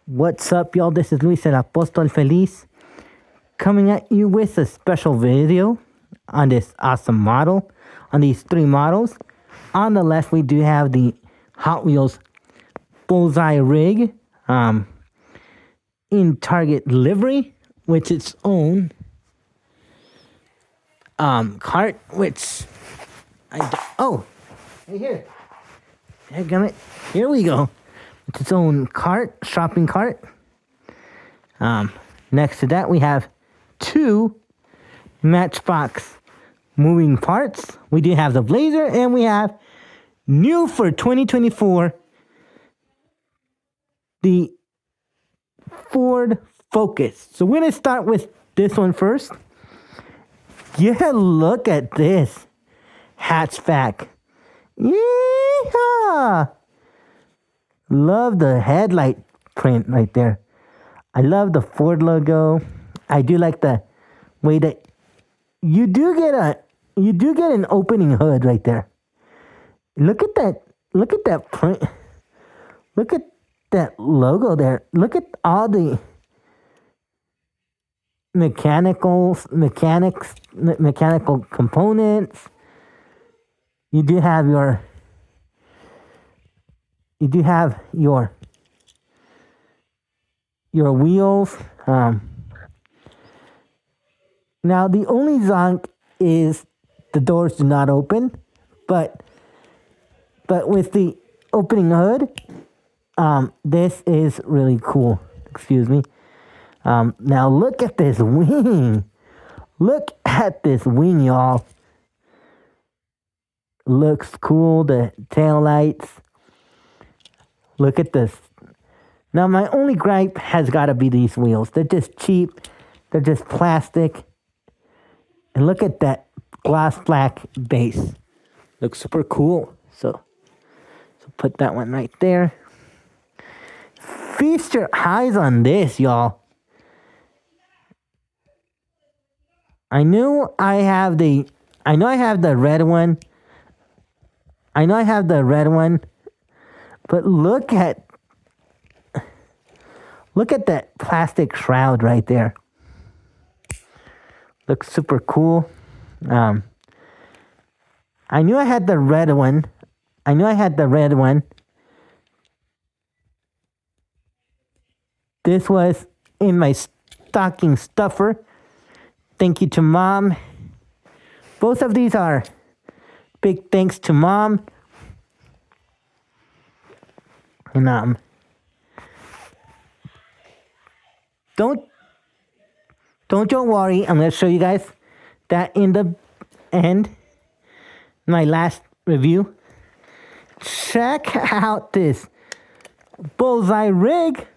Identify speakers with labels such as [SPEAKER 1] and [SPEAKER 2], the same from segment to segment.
[SPEAKER 1] What's up, y'all? This is Luis el Apóstol Feliz coming at you with a special video on this awesome model, on these three models. On the left, we do have the Hot Wheels Bullseye rig in Target livery, with its own cart, which right here. Dadgummit. Here we go. With its own cart, shopping cart. Next to that, we have two matchbox moving parts. We do have the Blazer, and we have new for 2024, the Ford Focus. So we're going to start with this one first. Yeah, look at this hatchback. Yeah. Love the headlight print right there. I love the Ford logo. I do like the way that you do get an opening hood right there. Look at that. Look at that print. Look at that logo there. Look at all the mechanical components. You do have your wheels. Now the only zonk is the doors do not open, but with the opening hood, this is really cool. Excuse me. Now look at this wing. Look at this wing, y'all. Looks cool. The tail lights. Look at this. Now my only gripe has got to be these wheels. They're just cheap. They're just plastic. And look at that gloss black base. Looks super cool. So put that one right there. Feast your eyes on this, y'all. I know I have the red one. But look at that plastic shroud right there. Looks super cool. I knew I had the red one. This was in my stocking stuffer. Thank you to Mom. Both of these are big thanks to Mom. And don't worry. I'm gonna show you guys that in the end. My last review. Check out this Bullseye rig.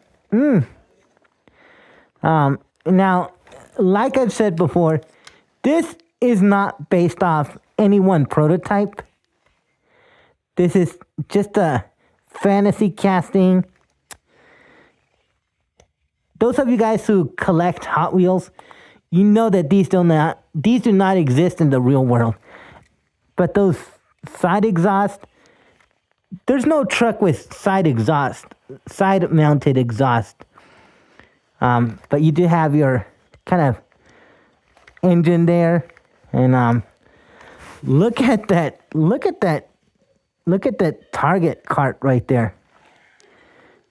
[SPEAKER 1] Now, like I've said before, this is not based off any one prototype. This is just a fantasy casting. Those of you guys who collect Hot Wheels, you know that these do not exist in the real world. But those side exhaust, there's no truck with side-mounted exhaust. But you do have your kind of engine there, and look at that Target cart right there.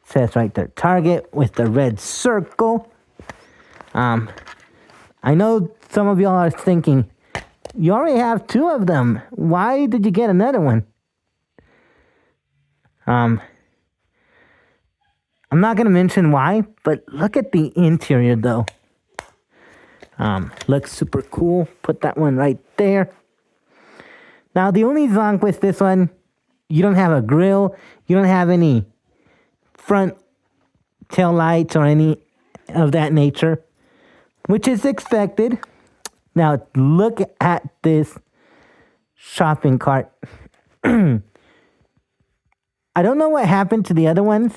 [SPEAKER 1] It says right there, Target with the red circle. I know some of y'all are thinking, you already have two of them. Why did you get another one? I'm not going to mention why, but look at the interior though. Looks super cool. Put that one right there. Now the only zonk with this one, you don't have a grill. You don't have any front tail lights or any of that nature, which is expected. Now look at this shopping cart. I don't know what happened to the other ones,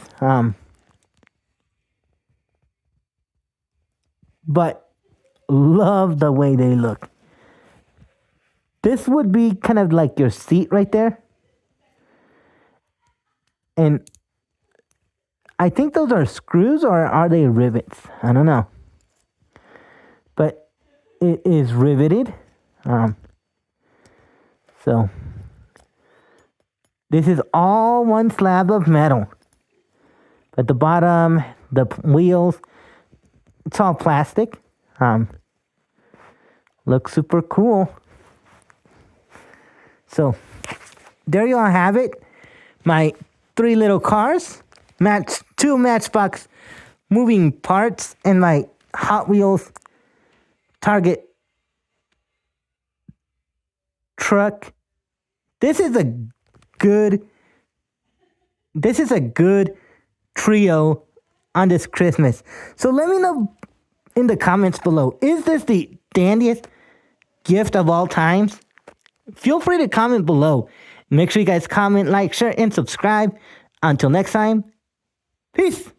[SPEAKER 1] but love the way they look. This would be kind of like your seat right there. And I think those are screws, or are they rivets? I don't know. But it is riveted. So this is all one slab of metal. At the bottom, the wheels, it's all plastic. Looks super cool. So there you all have it. My 3 little cars, 2 Matchbox moving parts, and my Hot Wheels Target truck. This is a good trio on this Christmas. So let me know in the comments below, is this the dandiest gift of all times? Feel free to comment below. Make sure you guys comment, like, share, and subscribe. Until next time, peace.